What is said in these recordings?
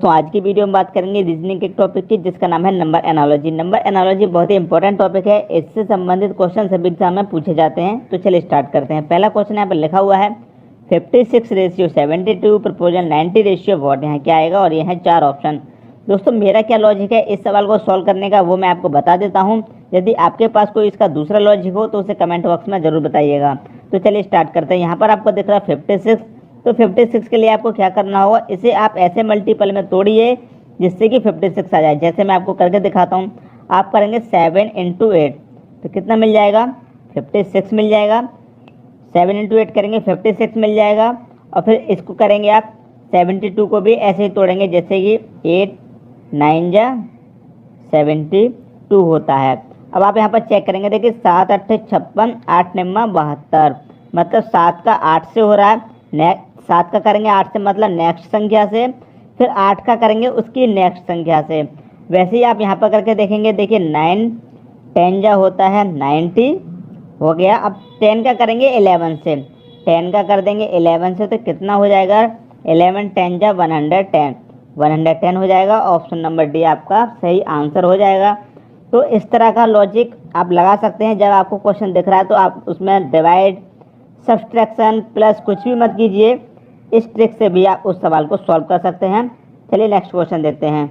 दोस्तों आज की वीडियो में बात करेंगे रीजनिंग के टॉपिक की, जिसका नाम है नंबर एनालॉजी। नंबर एनालॉजी बहुत ही इंपॉर्टेंट टॉपिक है। इससे संबंधित क्वेश्चन सभी एग्जाम में पूछे जाते हैं। तो चलिए स्टार्ट करते हैं। पहला क्वेश्चन यहाँ पर लिखा हुआ है 56:72 प्रपोजल 90 रेशियो व्हाट। यहाँ क्या आएगा और ये है 4 ऑप्शन। दोस्तों मेरा क्या लॉजिक है इस सवाल को सॉल्व करने का वो मैं आपको बता देता हूँ। यदि आपके पास कोई इसका दूसरा लॉजिक हो तो उसे कमेंट बॉक्स में जरूर बताइएगा। तो चलिए स्टार्ट करते हैं। यहाँ पर आपको दिख रहा है 56। तो 56 के लिए आपको क्या करना होगा, इसे आप ऐसे मल्टीपल में तोड़िए जिससे कि 56 आ जाए। जैसे मैं आपको करके दिखाता हूँ। आप करेंगे 7 × 8 तो कितना मिल जाएगा, 56 मिल जाएगा। 7 × 8 करेंगे 56 मिल जाएगा। और फिर इसको करेंगे आप 72 को भी ऐसे ही तोड़ेंगे जैसे कि 8 9 जा 72 होता है। अब आप यहाँ पर चेक करेंगे, देखिए 7 8 56, 8 9 72, मतलब 7 का 8 से हो रहा है। 7 का करेंगे 8 से मतलब नेक्स्ट संख्या से, फिर 8 का करेंगे उसकी नेक्स्ट संख्या से। वैसे ही आप यहाँ पर करके देखेंगे, देखिए 9 10 जा होता है 90 हो गया। अब 10 का करेंगे 11 से, 10 का कर देंगे 11 से तो कितना हो जाएगा, 11 10 जा 110, 110 हो जाएगा। ऑप्शन नंबर डी आपका सही आंसर हो जाएगा। तो इस तरह का लॉजिक आप लगा सकते हैं। जब आपको क्वेश्चन दिख रहा है तो आप उसमें डिवाइड सब्सट्रैक्शन प्लस कुछ भी मत कीजिए। इस ट्रिक से भी आप उस सवाल को सॉल्व कर सकते हैं। चलिए नेक्स्ट क्वेश्चन देखते हैं।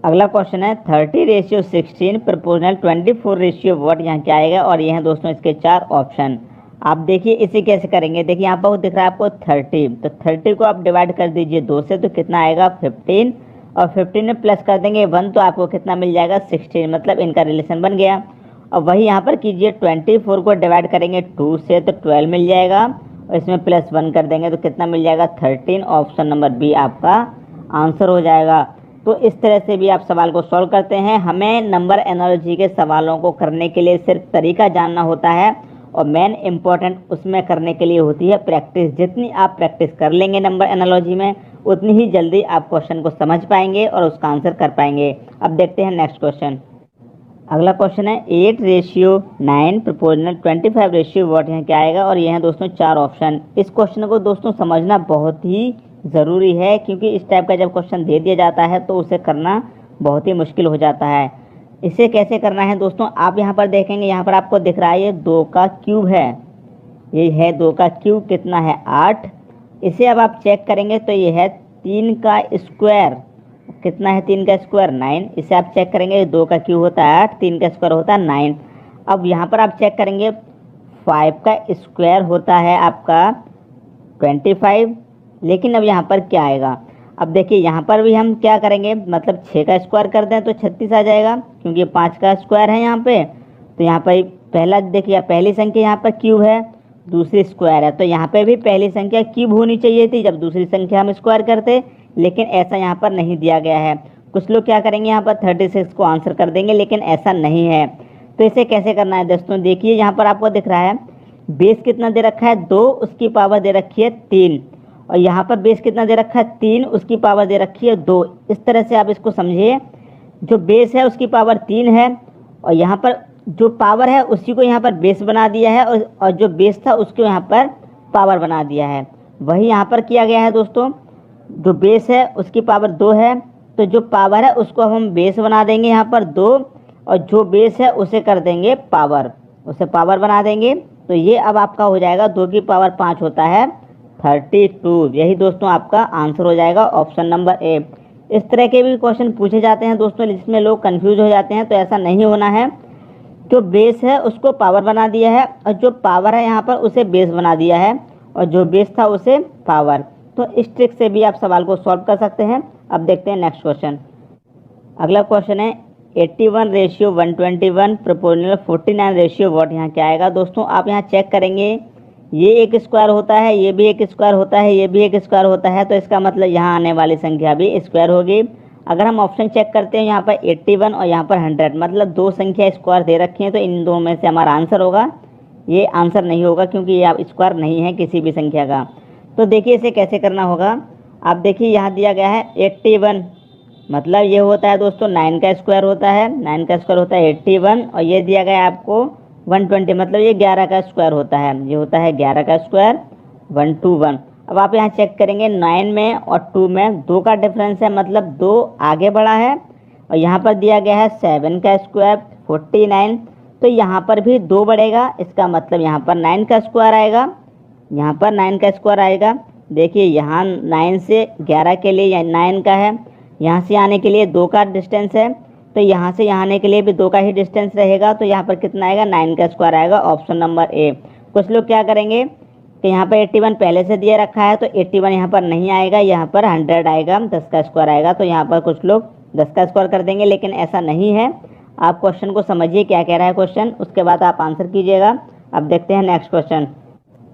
अगला क्वेश्चन है 30:16 प्रपोजल 24 रेशियो व्हाट। यहाँ क्या आएगा और ये हैं दोस्तों इसके 4 ऑप्शन। आप देखिए इसे कैसे करेंगे। देखिए यहाँ पर दिख रहा है आपको 30, तो 30 को आप डिवाइड कर दीजिए 2 से तो कितना आएगा 15, और 15 में प्लस कर देंगे 1 तो आपको कितना मिल जाएगा 16, मतलब इनका रिलेशन बन गया। और वही यहाँ पर कीजिए 24 को डिवाइड करेंगे 2 से तो 12 मिल जाएगा, और इसमें प्लस 1 कर देंगे तो कितना मिल जाएगा 13। ऑप्शन नंबर बी आपका आंसर हो जाएगा। तो इस तरह से भी आप सवाल को सॉल्व करते हैं। हमें नंबर एनालॉजी के सवालों को करने के लिए सिर्फ तरीका जानना होता है, और मेन इम्पोर्टेंट उसमें करने के लिए होती है प्रैक्टिस। जितनी आप प्रैक्टिस कर लेंगे नंबर एनालॉजी में, उतनी ही जल्दी आप क्वेश्चन को समझ पाएंगे और उसका आंसर कर पाएंगे। अब देखते हैं नेक्स्ट क्वेश्चन। अगला क्वेश्चन है 8:9 प्रपोजल 25 रेशियो व्हाट। यहाँ क्या आएगा और ये हैं दोस्तों 4 ऑप्शन। इस क्वेश्चन को दोस्तों समझना बहुत ही ज़रूरी है, क्योंकि इस टाइप का जब क्वेश्चन दे दिया जाता है तो उसे करना बहुत ही मुश्किल हो जाता है। इसे कैसे करना है दोस्तों, आप यहाँ पर देखेंगे, यहाँ पर आपको दिख रहा है ये 2 का क्यूब है। ये है 2 का क्यूब, कितना है 8। इसे अब आप चेक करेंगे तो ये है 3 का स्क्वायर, कितना है 3 का स्क्वायर 9। इसे आप चेक करेंगे 2 का क्यूब होता है 8, 3 का स्क्वायर होता है 9। अब यहाँ पर आप चेक करेंगे 5 का स्क्वायर होता है आपका 25, लेकिन अब यहाँ पर क्या आएगा। अब देखिए यहाँ पर भी हम क्या करेंगे, मतलब 6 का स्क्वायर कर दें तो 36 आ जाएगा, क्योंकि 5 का स्क्वायर है यहाँ पे। तो यहाँ पर पहला देखिए पहली संख्या यहाँ पर क्यूब है, दूसरी स्क्वायर है, तो यहाँ पे भी पहली संख्या क्यूब होनी चाहिए थी जब दूसरी संख्या हम स्क्वायर करते, लेकिन ऐसा यहाँ पर नहीं दिया गया है। कुछ लोग क्या करेंगे यहाँ पर 36 को आंसर कर देंगे, लेकिन ऐसा नहीं है। तो इसे कैसे करना है दोस्तों, देखिए यहाँ पर आपको दिख रहा है बेस कितना दे रखा है 2, उसकी पावर दे रखी है 3, और यहाँ पर बेस कितना दे रखा है 3, उसकी पावर दे रखी है 2। इस तरह से आप इसको समझिए, जो बेस है उसकी पावर 3 है, और यहाँ पर जो पावर है उसी को यहाँ पर बेस बना दिया है, और जो बेस था उसको यहाँ पर पावर बना दिया है। वही यहाँ पर किया गया है दोस्तों। जो बेस है उसकी पावर 2 है, तो जो पावर है उसको हम बेस बना देंगे यहाँ पर 2, और जो बेस है उसे कर देंगे पावर, उसे पावर बना देंगे। तो ये अब आपका हो जाएगा 2 की पावर 5 होता है 32। यही दोस्तों आपका आंसर हो जाएगा, ऑप्शन नंबर ए। इस तरह के भी क्वेश्चन पूछे जाते हैं दोस्तों जिसमें लोग कंफ्यूज हो जाते हैं, तो ऐसा नहीं होना है। जो बेस है उसको पावर बना दिया है, और जो पावर है यहाँ पर उसे बेस बना दिया है, और जो बेस था उसे पावर। तो इस ट्रिक से भी आप सवाल को सॉल्व कर सकते हैं। अब देखते हैं नेक्स्ट क्वेश्चन। अगला क्वेश्चन है 81:121 प्रपोजल 49 रेशियो व्हाट। यहाँ क्या आएगा दोस्तों, आप यहाँ चेक करेंगे, ये एक स्क्वायर होता है, ये भी एक स्क्वायर होता है, ये भी एक स्क्वायर होता है, तो इसका मतलब यहाँ आने वाली संख्या भी स्क्वायर होगी। अगर हम ऑप्शन चेक करते हैं यहाँ पर 81 और यहाँ पर 100, मतलब 2 संख्या स्क्वायर दे रखी हैं, तो इन दो में से हमारा आंसर होगा। ये आंसर नहीं होगा क्योंकि ये स्क्वायर नहीं है किसी भी संख्या का। तो देखिए इसे कैसे करना होगा। आप देखिए यहाँ दिया गया है 81, मतलब ये होता है दोस्तों 9 का स्क्वायर होता है, 9 का स्क्वायर होता है 81, और ये दिया गया है आपको 120, मतलब ये 11 का स्क्वायर होता है, ये होता है 11 का स्क्वायर 121। अब आप यहाँ चेक करेंगे 9 में और 2 में 2 का डिफरेंस है, मतलब 2 आगे बढ़ा है। और यहाँ पर दिया गया है 7 का स्क्वायर 49, तो यहाँ पर भी 2 बढ़ेगा, इसका मतलब यहाँ पर 9 का स्क्वायर आएगा, यहाँ पर 9 का स्क्वायर आएगा। देखिए यहाँ 9 से 11 के लिए 9 का है, यहाँ से आने के लिए 2 का डिस्टेंस है, तो यहाँ से यहाँ आने के लिए भी 2 का ही डिस्टेंस रहेगा, तो यहाँ पर कितना आएगा 9 का स्क्वायर आएगा, ऑप्शन नंबर ए। कुछ लोग क्या करेंगे कि यहाँ पर 81 पहले से दिया रखा है, तो 81 यहाँ पर नहीं आएगा, यहाँ पर 100 आएगा, 10 का स्क्वायर आएगा, तो यहाँ पर कुछ लोग 10 का स्क्वायर कर देंगे, लेकिन ऐसा नहीं है। आप क्वेश्चन को समझिए क्या कह रहा है क्वेश्चन, उसके बाद आप आंसर कीजिएगा। अब देखते हैं नेक्स्ट क्वेश्चन।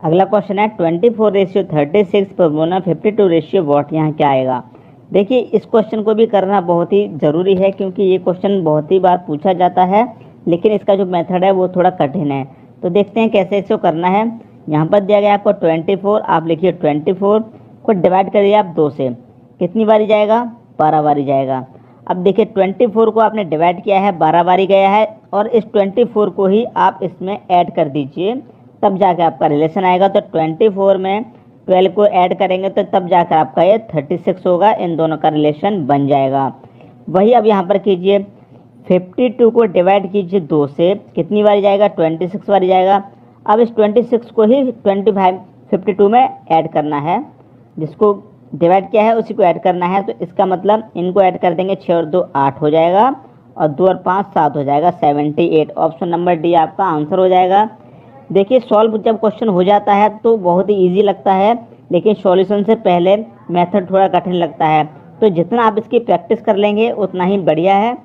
अगला क्वेश्चन है 24:36 प्रोपोर्शनल 52 व्हाट, यहाँ क्या आएगा। देखिए इस क्वेश्चन को भी करना बहुत ही ज़रूरी है, क्योंकि ये क्वेश्चन बहुत ही बार पूछा जाता है, लेकिन इसका जो मेथड है वो थोड़ा कठिन है। तो देखते हैं कैसे इसको करना है। यहाँ पर दिया गया आपको 24, आप लिखिए 24 को डिवाइड करिए आप 2 से, कितनी बारी जाएगा 12 बारी जाएगा। अब देखिए 24 को आपने डिवाइड किया है 12 बारी गया है, और इस 24 को ही आप इसमें ऐड कर दीजिए, तब जाकर आपका रिलेशन आएगा। तो 24 में 12 को ऐड करेंगे तो तब जाकर आपका ये 36 होगा, इन दोनों का रिलेशन बन जाएगा। वही अब यहाँ पर कीजिए 52 को डिवाइड कीजिए 2 से, कितनी बारी जाएगा 26 बारी जाएगा। अब इस 26 को ही 52 में ऐड करना है, जिसको डिवाइड किया है उसी को ऐड करना है। तो इसका मतलब इनको ऐड कर देंगे, 6 और 2 8 हो जाएगा, और 2 और 5 7 हो जाएगा, 78। ऑप्शन नंबर डी आपका आंसर हो जाएगा। देखिए सॉल्व जब क्वेश्चन हो जाता है तो बहुत ही इजी लगता है, लेकिन सॉल्यूशन से पहले मेथड थोड़ा कठिन लगता है, तो जितना आप इसकी प्रैक्टिस कर लेंगे उतना ही बढ़िया है।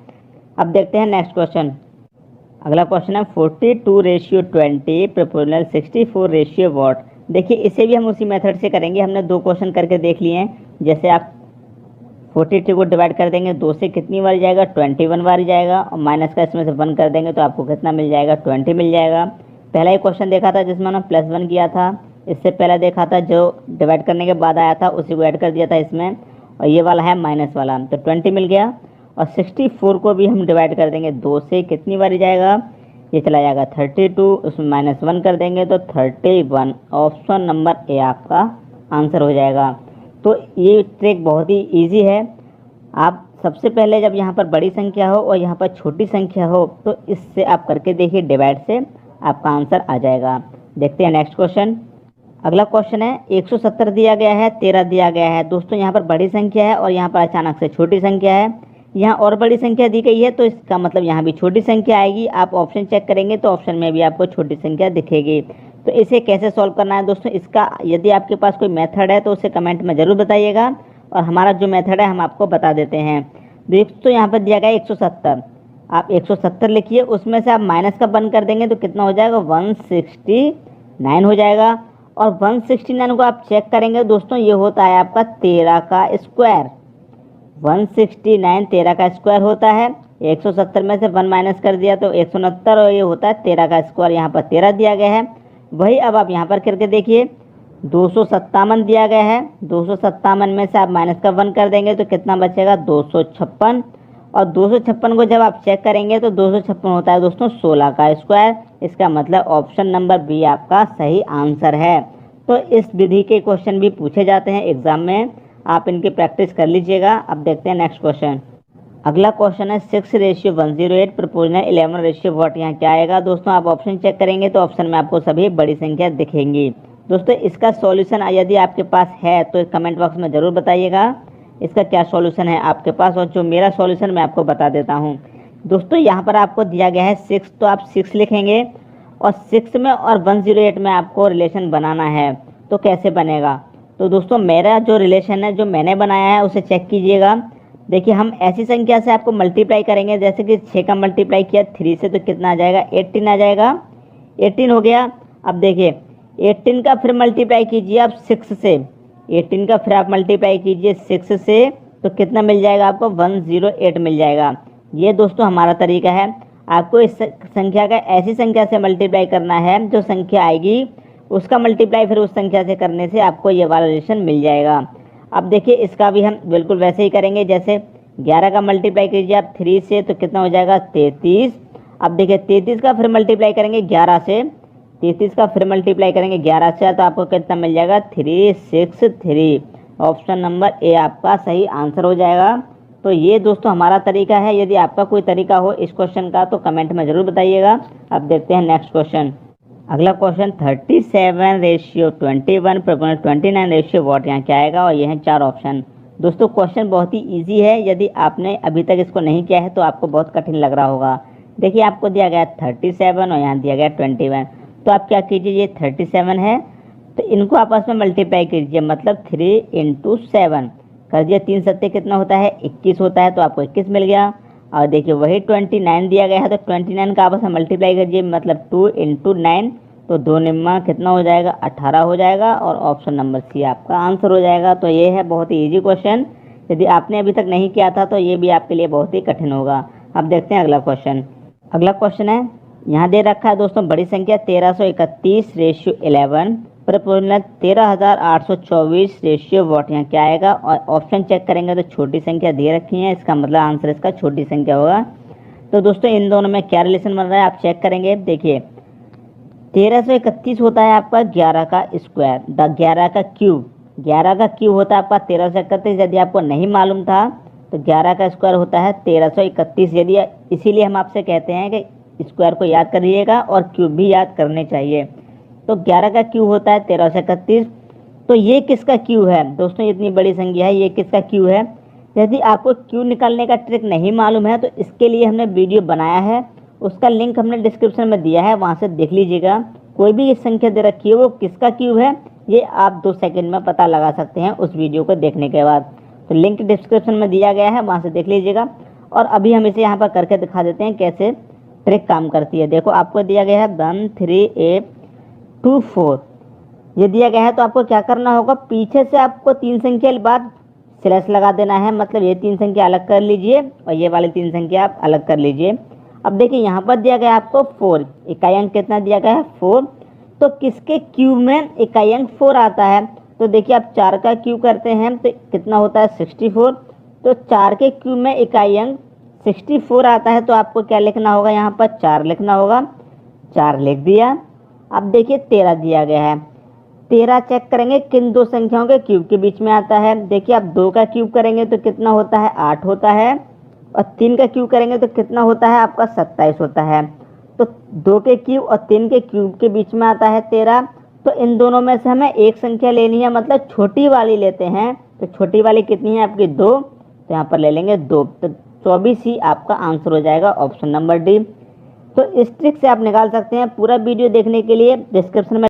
अब देखते हैं नेक्स्ट क्वेश्चन। अगला क्वेश्चन है 42:20 प्रोपोर्शनल 64 व्हाट। देखिए इसे भी हम उसी मेथड से करेंगे, हमने 2 क्वेश्चन करके देख लिए हैं। जैसे आप 42 को डिवाइड कर देंगे 2 से, कितनी बार जाएगा 21 बार जाएगा, और माइनस का इसमें से 1 कर देंगे तो आपको कितना मिल जाएगा 20 मिल जाएगा। पहला ही क्वेश्चन देखा था जिसमें हमने +1 किया था, इससे पहले देखा था जो डिवाइड करने के बाद आया था उसी को ऐड कर दिया था इसमें, और ये वाला है माइनस वाला, तो 20 मिल गया। और 64 को भी हम डिवाइड कर देंगे 2 से, कितनी बारी जाएगा, ये चला जाएगा 32, उसमें -1 कर देंगे तो 31। ऑप्शन नंबर ए आपका आंसर हो जाएगा। तो ये ट्रिक बहुत ही इजी है। आप सबसे पहले जब यहाँ पर बड़ी संख्या हो और यहाँ पर छोटी संख्या हो तो इससे आप करके देखिए, डिवाइड से आपका आंसर आ जाएगा। देखते हैं नेक्स्ट क्वेश्चन। अगला क्वेश्चन है 170 दिया गया है, 13 दिया गया है। दोस्तों यहाँ पर बड़ी संख्या है और यहाँ पर अचानक से छोटी संख्या है, यहाँ और बड़ी संख्या दी गई है, तो इसका मतलब यहाँ भी छोटी संख्या आएगी। आप ऑप्शन चेक करेंगे तो ऑप्शन में भी आपको छोटी संख्या दिखेगी। तो इसे कैसे सॉल्व करना है दोस्तों, इसका यदि आपके पास कोई मेथड है तो उसे कमेंट में ज़रूर बताइएगा, और हमारा जो मेथड है हम आपको बता देते हैं। दोस्तों यहाँ पर दिया गया 170, आप 170 लिखिए, उसमें से आप माइनस का 1 कर देंगे तो कितना हो जाएगा 169 हो जाएगा। और 169 को आप चेक करेंगे दोस्तों, ये होता है आपका 13 का स्क्वायर। 169 13 का स्क्वायर होता है। 170 में से 1 माइनस कर दिया तो 169, और ये होता है 13 का स्क्वायर। यहाँ पर 13 दिया गया है। वही अब आप यहाँ पर करके देखिए 257 दिया गया है। 257 में से आप माइनस का 1 कर देंगे तो कितना बचेगा 256। और 256 को जब आप चेक करेंगे तो 256 होता है दोस्तों 16 का स्क्वायर। इसका मतलब ऑप्शन नंबर बी आपका सही आंसर है। तो इस विधि के क्वेश्चन भी पूछे जाते हैं एग्जाम में, आप इनकी प्रैक्टिस कर लीजिएगा। अब देखते हैं नेक्स्ट क्वेश्चन। अगला क्वेश्चन है 6:108 प्रोपोर्शनल 11 व्हाट, यहाँ क्या आएगा दोस्तों। आप ऑप्शन चेक करेंगे तो ऑप्शन में आपको सभी बड़ी संख्या दिखेंगी। दोस्तों इसका सॉल्यूशन यदि आपके पास है तो कमेंट बॉक्स में ज़रूर बताइएगा इसका क्या सॉल्यूशन है आपके पास, और जो मेरा सॉल्यूशन मैं आपको बता देता हूँ। दोस्तों यहाँ पर आपको दिया गया है 6, तो आप 6 लिखेंगे, और 6 में और 108 में आपको रिलेशन बनाना है। तो कैसे बनेगा, तो दोस्तों मेरा जो रिलेशन है जो मैंने बनाया है उसे चेक कीजिएगा। देखिए हम ऐसी संख्या से आपको मल्टीप्लाई करेंगे, जैसे कि 6 का मल्टीप्लाई किया 3 से तो कितना आ जाएगा 18 आ जाएगा। 18 हो गया। अब देखिए 18 का फिर मल्टीप्लाई कीजिए आप 6 से, 18 का फिर आप मल्टीप्लाई कीजिए 6 से, तो कितना मिल जाएगा आपको 108 मिल जाएगा। ये दोस्तों हमारा तरीका है। आपको इस संख्या का ऐसी संख्या से मल्टीप्लाई करना है, जो संख्या आएगी उसका मल्टीप्लाई फिर उस संख्या से करने से आपको ये वाला रिलेशन मिल जाएगा। अब देखिए इसका भी हम बिल्कुल वैसे ही करेंगे, जैसे 11 का मल्टीप्लाई कीजिए आप 3 से तो कितना हो जाएगा 33। अब देखिए 33 का फिर मल्टीप्लाई करेंगे 11 से, 33 का फिर मल्टीप्लाई करेंगे 11 से तो आपको कितना मिल जाएगा 363। ऑप्शन नंबर ए आपका सही आंसर हो जाएगा। तो ये दोस्तों हमारा तरीका है। यदि आपका कोई तरीका हो इस क्वेश्चन का तो कमेंट में ज़रूर बताइएगा। अब देखते हैं नेक्स्ट क्वेश्चन। अगला क्वेश्चन 37:21 प्रोपोर्शनल 29 वॉट यहाँ क्या आएगा, और ये हैं 4 ऑप्शन। दोस्तों क्वेश्चन बहुत ही इजी है। यदि आपने अभी तक इसको नहीं किया है तो आपको बहुत कठिन लग रहा होगा। देखिए आपको दिया गया 37 और यहाँ दिया गया 21। तो आप क्या कीजिए, ये 37 है तो इनको आपस में मल्टीप्लाई कीजिए, मतलब 3 × 7 कर दिया। 3 सत्ते कितना होता है 21 होता है, तो आपको 21 मिल गया। और देखिए वही 29 दिया गया है तो 29 का आपस में मल्टीप्लाई कीजिए, मतलब 2 × 9 तो 2 निम्मा कितना हो जाएगा 18 हो जाएगा, और ऑप्शन नंबर सी आपका आंसर हो जाएगा। तो ये है बहुत ही ईजी क्वेश्चन। यदि आपने अभी तक नहीं किया था तो ये भी आपके लिए बहुत ही कठिन होगा। अब देखते हैं अगला क्वेश्चन। अगला क्वेश्चन है, यहाँ दे रखा है दोस्तों बड़ी संख्या 1331/11 प्रोपोर्शनल 13824 वॉट यहाँ क्या आएगा, और ऑप्शन चेक करेंगे तो छोटी संख्या दे रखी है, इसका मतलब आंसर इसका छोटी संख्या होगा। तो दोस्तों इन दोनों में क्या रिलेशन बन रहा है आप चेक करेंगे। देखिए 1331 होता है आपका 11 का स्क्वायर, 11 का क्यूब। 11 का क्यूब होता है आपका 1331। यदि आपको नहीं मालूम था तो 11 का स्क्वायर होता है 1331। यदि इसीलिए हम आपसे कहते हैं कि स्क्वायर को याद करिएगा और क्यूब भी याद करने चाहिए। तो 11 का क्यूब होता है 1331। तो ये किसका क्यूब है दोस्तों, इतनी बड़ी संख्या है, ये किसका क्यूब है। यदि आपको क्यूब निकालने का ट्रिक नहीं मालूम है तो इसके लिए हमने वीडियो बनाया है, उसका लिंक हमने डिस्क्रिप्शन में दिया है, वहाँ से देख लीजिएगा। कोई भी संख्या दे रखी है वो किसका क्यूब है ये आप 2 सेकंड में पता लगा सकते हैं उस वीडियो को देखने के बाद। तो लिंक डिस्क्रिप्शन में दिया गया है, वहाँ से देख लीजिएगा। और अभी हम इसे यहाँ पर करके दिखा देते हैं कैसे ट्रिक काम करती है। देखो आपको दिया गया है 13824 ये दिया गया है, तो आपको क्या करना होगा, पीछे से आपको 3 संख्या बाद स्लैश लगा देना है, मतलब ये 3 संख्या अलग कर लीजिए और ये वाली 3 संख्या आप अलग कर लीजिए। अब देखिए यहाँ पर दिया गया आपको 4, इकाई अंक कितना दिया गया है 4, तो किसके क्यूब में इकाई अंक 4 आता है। तो देखिए आप 4 का क्यूब करते हैं तो कितना होता है 64, तो 4 के क्यूब में इकाई अंक 64 आता है, तो आपको क्या लिखना होगा, यहाँ पर 4 लिखना होगा, 4 लिख दिया। अब देखिए 13 दिया गया है, 13 चेक करेंगे किन 2 संख्याओं के क्यूब के बीच में आता है। देखिए आप 2 का क्यूब करेंगे तो कितना होता है 8 होता है, और 3 का क्यूब करेंगे तो कितना होता है आपका 27 होता है। तो 2 के क्यूब और 3 के क्यूब के बीच में आता है 13। तो इन दोनों में से हमें एक संख्या लेनी है, मतलब छोटी वाली लेते हैं। तो छोटी वाली कितनी है आपकी 2, तो यहाँ पर ले लेंगे 2, तो 24 ही आपका आंसर हो जाएगा, ऑप्शन नंबर डी। तो इस ट्रिक से आप निकाल सकते हैं। पूरा वीडियो देखने के लिए डिस्क्रिप्शन में